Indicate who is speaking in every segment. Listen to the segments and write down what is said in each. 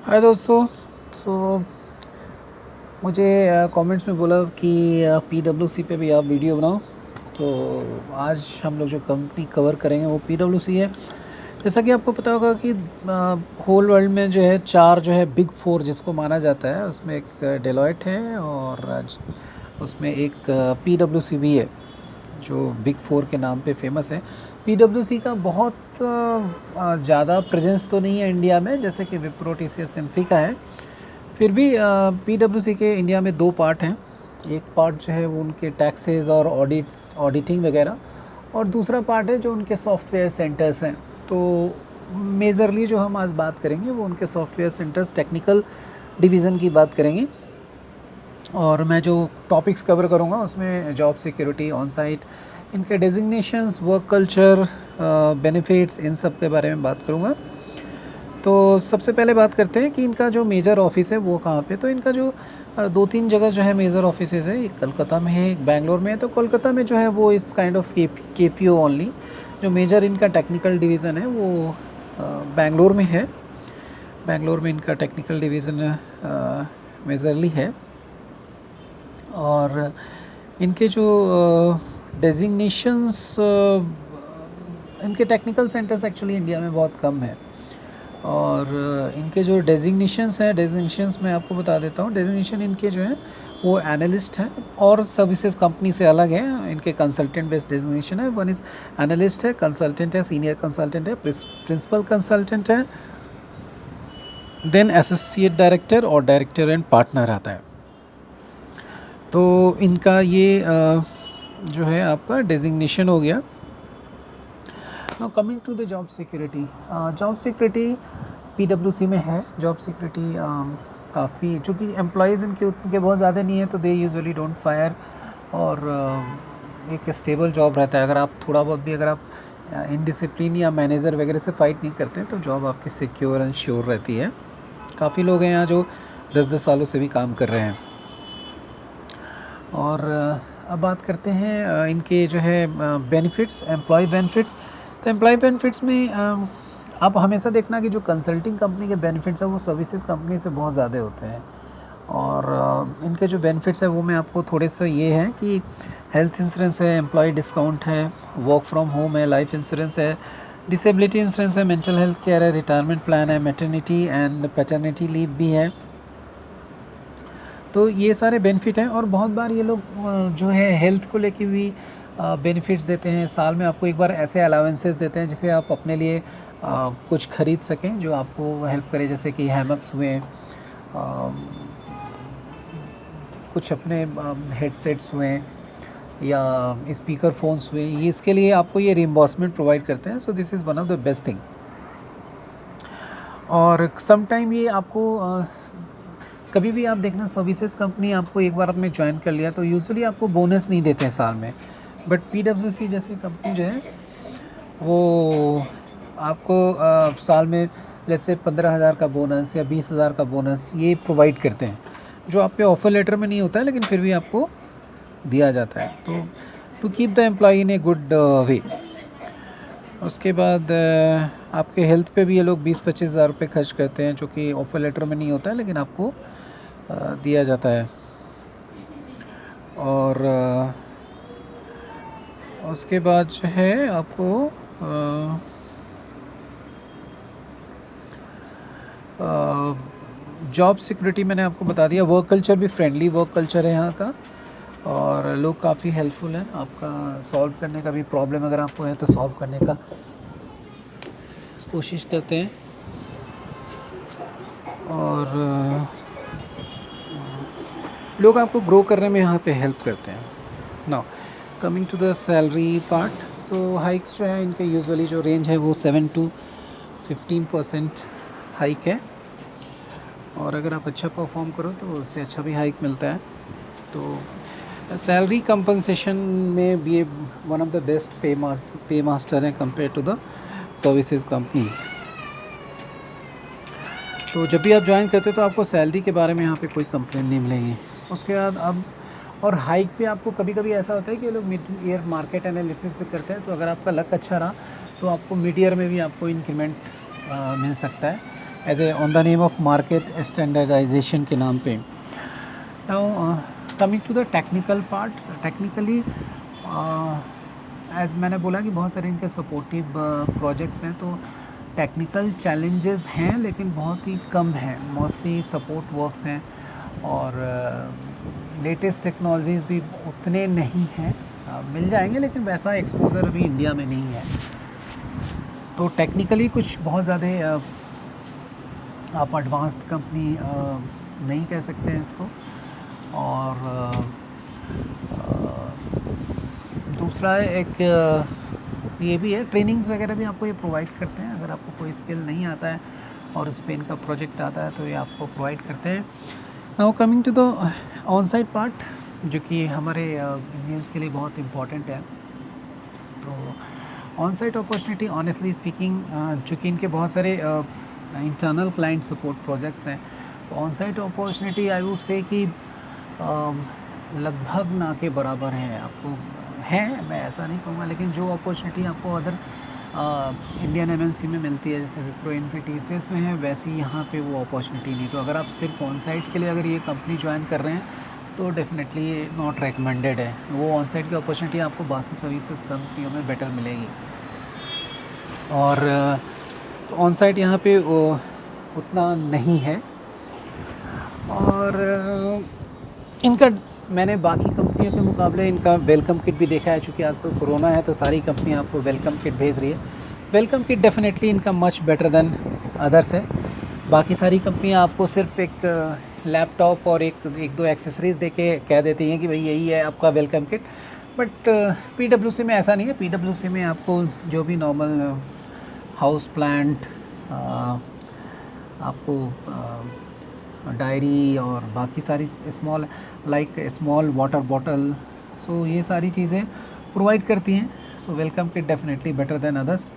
Speaker 1: हाय दोस्तों। सो मुझे कमेंट्स में बोला कि पीडब्ल्यूसी पे भी आप वीडियो बनाओ। तो आज हम लोग जो कंपनी कवर करेंगे वो पीडब्ल्यूसी है। जैसा कि आपको पता होगा कि होल वर्ल्ड में जो है चार जो है बिग फोर जिसको माना जाता है, उसमें एक डेलॉयट है और उसमें एक पीडब्ल्यूसी भी है जो बिग फोर के नाम पे फेमस है। पीडब्ल्यूसी का बहुत ज़्यादा प्रेजेंस तो नहीं है इंडिया में, जैसे कि विप्रो, टीसीएस, एम्फी का है। फिर भी पीडब्ल्यूसी के इंडिया में दो पार्ट हैं। एक पार्ट जो है वो उनके टैक्सेस और ऑडिटिंग वगैरह, और दूसरा पार्ट है जो उनके सॉफ्टवेयर सेंटर्स हैं। तो मेजरली जो हम आज बात करेंगे वो उनके सॉफ्टवेयर सेंटर्स टेक्निकल डिवीज़न की बात करेंगे। और मैं जो टॉपिक्स कवर करूँगा उसमें जॉब सिक्योरिटी, ऑन साइट, इनके डेजिग्नेशंस, वर्क कल्चर, बेनिफिट्स, इन सब के बारे में बात करूँगा। तो सबसे पहले बात करते हैं कि इनका जो मेजर ऑफिस है वो कहाँ पे। तो इनका जो दो तीन जगह जो है मेजर ऑफिसेज है, एक कलकत्ता में है, एक बेंगलोर में है। तो कोलकाता में जो है वो इस काइंड ऑफ केपीओ ओनली। जो मेजर इनका टेक्निकल डिवीज़न है वो बेंगलोर में है। बेंगलोर में इनका टेक्निकल डिवीज़न मेजरली है। और इनके जो डेजिग्नेशंस, इनके टेक्निकल सेंटर्स एक्चुअली इंडिया में बहुत कम है। और इनके जो डेजिग्नेशंस हैं, डेजिग्नेशंस मैं आपको बता देता हूँ। डेजिग्नेशन इनके जो हैं वो एनालिस्ट हैं और सर्विसेज कंपनी से अलग है। इनके कंसल्टेंट बेस्ड डेजिग्नेशन है। वन इज़ एनालिस्ट है, कंसल्टेंट है, सीनियर कंसल्टेंट है, प्रिंसिपल कंसल्टेंट है, देन एसोसिएट डायरेक्टर और डायरेक्टर एंड पार्टनर आता है। तो इनका ये जो है आपका डेजिग्नेशन हो गया। Now coming to the job security. Job security पीडब्ल्यूसी में है। जॉब सिक्योरिटी काफ़ी, चूँकि एम्प्लॉयज़ इनके बहुत ज़्यादा नहीं है तो दे यूजुअली डोंट फायर। और एक स्टेबल जॉब रहता है। अगर आप थोड़ा बहुत भी अगर आप इनडिसिप्लिन या मैनेजर वगैरह से फाइट नहीं करते हैं तो जॉब आपकी सिक्योर एंड श्योर रहती है। काफ़ी लोग हैं यहाँ जो 10-10 सालों से भी काम कर रहे हैं। और अब बात करते हैं इनके जो है बेनिफिट्स, एम्प्लॉय बेनिफिट्स। तो एम्प्लॉय बेनिफिट्स में आप हमेशा देखना कि जो कंसल्टिंग कंपनी के बेनिफिट्स हैं वो सर्विसेज कंपनी से बहुत ज़्यादा होते हैं। और इनके जो बेनिफिट्स है वो मैं आपको थोड़े से ये हैं कि हेल्थ इंश्योरेंस है, एम्प्लॉय डिस्काउंट है, वर्क फ्रॉम होम है, लाइफ इंश्योरेंस है, डिसेबिलिटी इंश्योरेंस है, मेंटल हेल्थ केयर है, रिटायरमेंट प्लान है, मैटरनिटी एंड पैटर्निटी लीव भी है। तो ये सारे बेनिफिट हैं। और बहुत बार ये लोग जो है हेल्थ को लेके भी बेनिफिट्स देते हैं। साल में आपको एक बार ऐसे अलाउंसेस देते हैं जिसे आप अपने लिए कुछ खरीद सकें जो आपको हेल्प करे, जैसे कि हैमक्स हुए, कुछ अपने हेडसेट्स हुए या स्पीकर फ़ोन्स हुए। ये इसके लिए आपको ये रिम्बर्समेंट प्रोवाइड करते हैं। So this is one of the best thing. और सम टाइम ये आपको कभी भी आप देखना, सर्विसेज कंपनी आपको एक बार आपने ज्वाइन कर लिया तो यूजुअली आपको बोनस नहीं देते हैं साल में। बट पीडब्ल्यूसी जैसी कंपनी जो है वो आपको साल में जैसे से 15,000 का बोनस या 20,000 का बोनस ये प्रोवाइड करते हैं, जो आपके ऑफर लेटर में नहीं होता है लेकिन फिर भी आपको दिया जाता है। तो to keep the employ in a good way. उसके बाद आपके हेल्थ पे भी ये लोग 20-25 हज़ार रुपये खर्च करते हैं, जो कि ऑफर लेटर में नहीं होता है लेकिन आपको दिया जाता है। और उसके बाद जो है आपको जॉब सिक्योरिटी मैंने आपको बता दिया। वर्क कल्चर भी फ्रेंडली वर्क कल्चर है यहाँ का, और लोग काफ़ी हेल्पफुल हैं। आपका सॉल्व करने का भी प्रॉब्लम अगर आपको है तो सॉल्व करने का कोशिश करते हैं। और लोग आपको ग्रो करने में यहाँ पे हेल्प करते हैं। Now coming to the salary part. तो हाइक्स जो है इनके यूजुअली जो रेंज है वो 7 to 15% हाइक है। और अगर आप अच्छा परफॉर्म करो तो उससे अच्छा भी हाइक मिलता है। तो सैलरी कंपनसेशन में भी ये one of the best pay master है compare to the services companies. तो जब भी आप ज्वाइन करते हो तो आपको सैलरी के बारे में यहाँ पे कोई कंप्लेन नहीं मिलेगी। उसके बाद अब और हाइक पे आपको कभी कभी ऐसा होता है कि लोग मिड ईयर मार्केट एनालिसिस पे करते हैं। तो अगर आपका लक अच्छा रहा तो आपको मिड ईयर में भी आपको इंक्रीमेंट मिल सकता है। As a on the name of market standardisation के नाम पे। Now coming to the technical part, technically as मैंने बोला कि बहुत सारे इनके सपोर्टिव प्रोजेक्ट्स हैं, तो टेक्निकल चैलेंजेस हैं लेकिन बहुत ही कम हैं, मोस्टली सपोर्ट वर्क्स हैं और लेटेस्ट टेक्नोलॉजीज़ भी उतने नहीं हैं, मिल जाएंगे लेकिन वैसा एक्सपोज़र अभी इंडिया में नहीं है। तो टेक्निकली कुछ बहुत ज़्यादा आप एडवांस्ड कंपनी नहीं कह सकते हैं इसको। और दूसरा एक ये भी है, ट्रेनिंग्स वगैरह भी आपको ये प्रोवाइड करते हैं। अगर आपको कोई स्किल नहीं आता है और स्पेन का प्रोजेक्ट आता है तो ये आपको प्रोवाइड करते हैं। Now coming to the on site part, जो कि हमारे इंडियंस के लिए बहुत इम्पॉर्टेंट है। तो on site opportunity honestly speaking, चूँकि इनके बहुत सारे इंटरनल क्लाइंट सपोर्ट प्रोजेक्ट्स हैं, तो on site opportunity I would say कि लगभग ना के बराबर है। आपको है, मैं ऐसा नहीं कहूँगा, लेकिन जो अपॉर्चुनिटी आपको अदर इंडियन एमएनसी में मिलती है, जैसे विप्रो, इन्फोसिस में है, वैसी यहाँ पे वो अपॉर्चुनिटी नहीं। तो अगर आप सिर्फ ऑन साइट के लिए अगर ये कंपनी ज्वाइन कर रहे हैं तो डेफिनेटली ये नॉट रिकमेंडेड है। वो ऑन साइट की अपॉर्चुनिटी आपको बाकी सर्विसेज कंपनियों में बेटर मिलेगी। और तो ऑन साइट यहाँ पे वो उतना नहीं है। और इनका मैंने बाकी कंपनियों के मुकाबले इनका वेलकम किट भी देखा है। चूँकि आजकल कोरोना है तो सारी कंपनियां आपको वेलकम किट भेज रही है। वेलकम किट डेफिनेटली इनका मच बेटर देन अदर्स है। बाकी सारी कंपनियां आपको सिर्फ एक लैपटॉप और एक दो एक्सेसरीज़ दे के कह देती हैं कि भाई यही है आपका वेलकम किट। बट पीडब्ल्यूसी में ऐसा नहीं है। पीडब्ल्यूसी में आपको जो भी नॉर्मल हाउस प्लांट, आपको डायरी और बाकी सारी small like small water bottle, so ये सारी चीज़ें प्रोवाइड करती हैं। So welcome kit definitely better than others.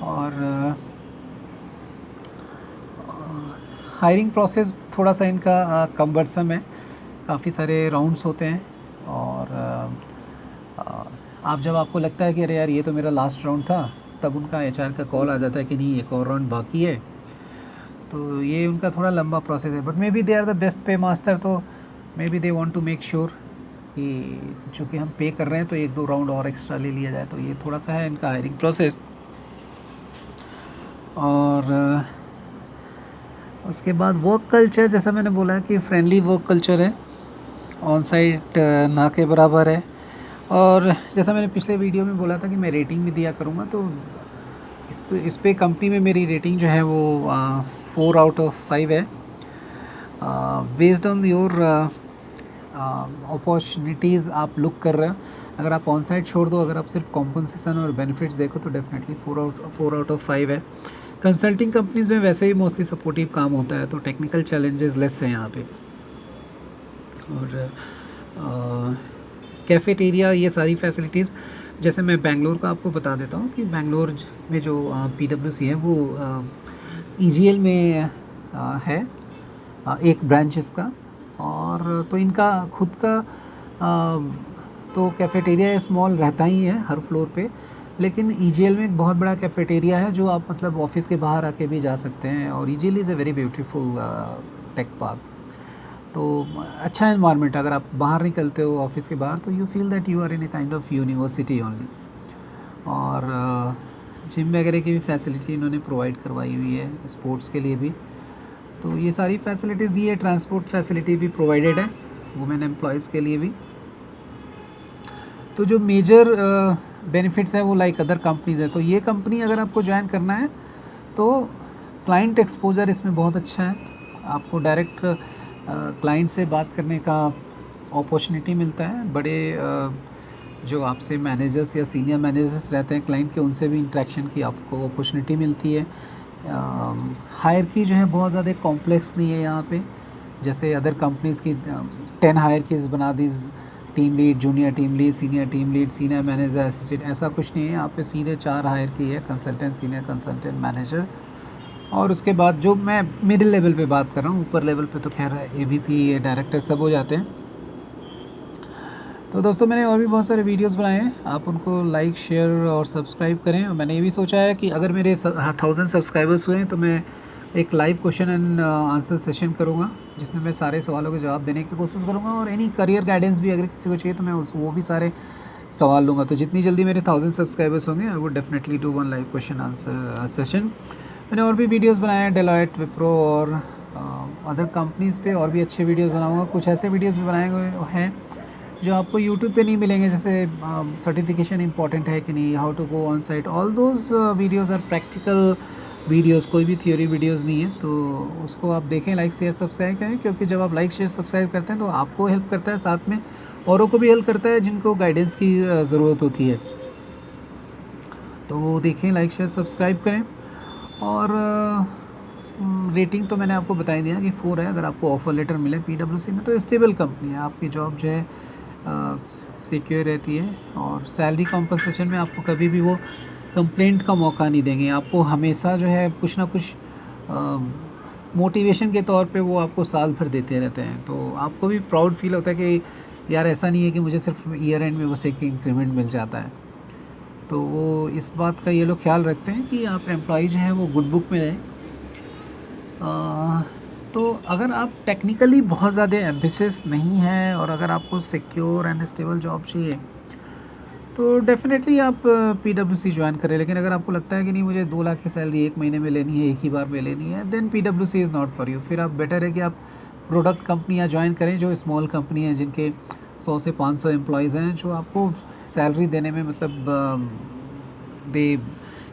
Speaker 1: और हायरिंग प्रोसेस थोड़ा सा इनका कम्बर्सम है, काफ़ी सारे राउंड्स होते हैं। और आप जब आपको लगता है कि अरे यार ये तो मेरा लास्ट राउंड था, तब उनका एचआर का कॉल आ जाता है कि नहीं एक और राउंड बाकी है। तो ये उनका थोड़ा लंबा प्रोसेस है। But maybe they are the best pay master, तो maybe they want to make sure कि चूँकि हम पे कर रहे हैं तो एक दो राउंड और एक्स्ट्रा ले लिया जाए। तो ये थोड़ा सा है इनका हायरिंग प्रोसेस। और उसके बाद वर्क कल्चर, जैसा मैंने बोला कि फ्रेंडली वर्क कल्चर है, ऑन साइट ना के बराबर है। और जैसा मैंने पिछले वीडियो में बोला था कि मैं रेटिंग भी दिया करूँगा, तो इस पे कंपनी में मेरी रेटिंग जो है वो 4 आउट ऑफ 5 है। बेस्ड ऑन योर अपॉर्चुनिटीज़ आप लुक कर रहे हो। अगर आप ऑन साइट छोड़ दो, अगर आप सिर्फ कॉम्पनसेशन और बेनिफिट्स देखो तो डेफिनेटली 4 आउट ऑफ 5 है। कंसल्टिंग कंपनीज में वैसे ही मोस्टली सपोर्टिव काम होता है, तो टेक्निकल चैलेंजेस लेस हैं यहाँ पे। और कैफेटेरिया, ये सारी फैसिलिटीज़, जैसे मैं बेंगलोर का आपको बता देता हूँ कि बेंगलोर में जो पीडब्ल्यूसी है वो ईजीएल में है, एक ब्रांच इसका। और तो इनका खुद का तो कैफेटेरिया स्मॉल रहता ही है हर फ्लोर पे, लेकिन ईजीएल में एक बहुत बड़ा कैफेटेरिया है जो आप मतलब ऑफिस के बाहर आके भी जा सकते हैं। और EGL is a very beautiful tech park. तो अच्छा एनवायरनमेंट, अगर आप बाहर निकलते हो ऑफिस के बाहर तो you feel that you are in a kind of university only. और जिम वगैरह की भी फैसिलिटी इन्होंने प्रोवाइड करवाई हुई है, स्पोर्ट्स के लिए भी। तो ये सारी फैसिलिटीज़ दी है। ट्रांसपोर्ट फैसिलिटी भी प्रोवाइडेड है वुमेन एम्प्लॉयज़ के लिए भी। तो जो मेजर बेनिफिट्स है वो लाइक अदर कंपनीज़ है। तो ये कंपनी अगर आपको ज्वाइन करना है तो क्लाइंट एक्सपोजर इसमें बहुत अच्छा है। आपको डायरेक्ट क्लाइंट से बात करने का अपॉर्चुनिटी मिलता है। बड़े जो आपसे मैनेजर्स या सीनियर मैनेजर्स रहते हैं क्लाइंट के, उनसे भी इंटरेक्शन की आपको अपॉर्चुनिटी मिलती है। हायरकी जो है बहुत ज़्यादा कॉम्प्लेक्स नहीं है यहाँ पे, जैसे अदर कंपनीज़ की 10 हायरकीज़ बना दी, team lead, junior team lead, senior team lead, senior manager, associate, ऐसा कुछ नहीं है। यहाँ पे सीधे 4 हायरकी है, कंसल्टेंट, सीनियर कंसल्टेंट, मैनेजर। और उसके बाद जो मैं मिडिल लेवल पे बात कर रहा हूँ, ऊपर लेवल पे तो खैर एवीपी, डायरेक्टर सब हो जाते हैं। तो दोस्तों मैंने और भी बहुत सारे वीडियोस बनाए हैं, आप उनको लाइक, शेयर और सब्सक्राइब करें। और मैंने ये भी सोचा है कि अगर मेरे 1000 सब्सक्राइबर्स हुए हैं तो मैं एक live question and answer session करूँगा, जिसमें मैं सारे सवालों के जवाब देने की कोशिश करूँगा, और एनी करियर गाइडेंस भी अगर किसी को चाहिए तो मैं वो भी सारे सवाल लूँगा। तो जितनी जल्दी मेरे 1000 सब्सक्राइबर्स होंगे I would definitely do one live question answer session. मैंने और भी वीडियोस बनाए हैं डेलॉयट, विप्रो और अदर कंपनीज़ पे, और भी अच्छे वीडियोस बनाऊंगा। कुछ ऐसे वीडियोस भी बनाए हुए हैं जो आपको यूट्यूब पे नहीं मिलेंगे, जैसे सर्टिफिकेशन इंपॉर्टेंट है कि नहीं, how to go on site, all those videos are practical videos, कोई भी थ्योरी वीडियोस नहीं है। तो उसको आप देखें, लाइक शेयर सब्सक्राइब करें, क्योंकि जब आप लाइक शेयर सब्सक्राइब करते हैं तो आपको हेल्प करता है, साथ में औरों को भी हेल्प करता है जिनको गाइडेंस की ज़रूरत होती है। तो वो देखें, लाइक शेयर सब्सक्राइब करें। और रेटिंग तो मैंने आपको बता ही दिया कि 4 है। अगर आपको ऑफ़र लेटर मिले PwC में तो स्टेबल कंपनी है, आपकी जॉब जो है सिक्योर रहती है, और सैलरी कॉम्पनसेशन में आपको कभी भी वो कंप्लेंट का मौका नहीं देंगे। आपको हमेशा जो है कुछ ना कुछ मोटिवेशन के तौर पे वो आपको साल भर देते रहते हैं। तो आपको भी प्राउड फील होता है कि यार ऐसा नहीं है कि मुझे सिर्फ ईयर एंड में बस एक इंक्रीमेंट मिल जाता है। तो वो इस बात का ये लोग ख्याल रखते हैं कि आप एम्प्लॉय जो है वो गुड बुक में रहें। तो अगर आप टेक्निकली बहुत ज़्यादा एम्बिशियस नहीं है, और अगर आपको सिक्योर एंड स्टेबल जॉब चाहिए, तो डेफ़िनेटली आप PwC ज्वाइन करें। लेकिन अगर आपको लगता है कि नहीं, मुझे 2 लाख की सैलरी एक महीने में लेनी है, एक ही बार में लेनी है, then PwC is not for you. फिर आप बेटर है कि आप प्रोडक्ट कंपनियाँ ज्वाइन करें, जो स्मॉल कंपनी हैं, जिनके 100 से 500 एम्प्लॉयज़ हैं, जो आपको सैलरी देने में मतलब दे,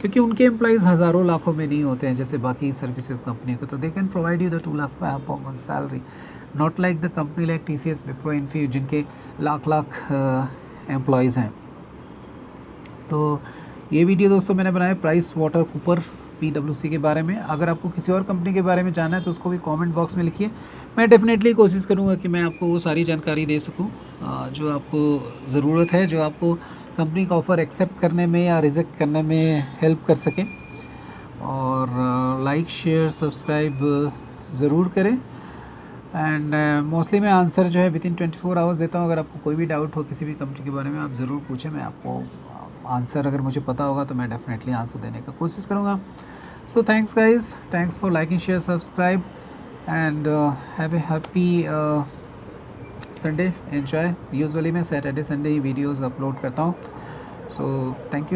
Speaker 1: क्योंकि उनके एम्प्लॉयज़ हज़ारों लाखों में नहीं होते हैं जैसे बाकी सर्विसेज कंपनियों को। तो they can provide you the 2 lakh per month salary, not like the company like TCS, Wipro, Infy, जिनके लाख एम्प्लॉयज़ हैं। तो ये वीडियो दोस्तों मैंने बनाया प्राइस वाटर कूपर PwC के बारे में। अगर आपको किसी और कंपनी के बारे में जानना है तो उसको भी कमेंट बॉक्स में लिखिए। मैं डेफ़िनेटली कोशिश करूँगा कि मैं आपको वो सारी जानकारी दे सकूँ जो आपको ज़रूरत है, जो आपको कंपनी का ऑफ़र एक्सेप्ट करने में या रिजेक्ट करने में हेल्प कर सके। और लाइक शेयर सब्सक्राइब ज़रूर करें। एंड मोस्टली मैं आंसर जो है विदिन 24 आवर्स देता हूँ। अगर आपको कोई भी डाउट हो किसी भी कंपनी के बारे में, आप ज़रूर पूछें। मैं आपको आंसर, अगर मुझे पता होगा तो मैं डेफ़िनेटली आंसर देने का कोशिश करूँगा। So thanks guys, thanks for liking, share, subscribe, and have a happy Sunday, enjoy. Usually मैं सैटरडे संडे ही वीडियोज़ अपलोड करता हूँ। So thank you.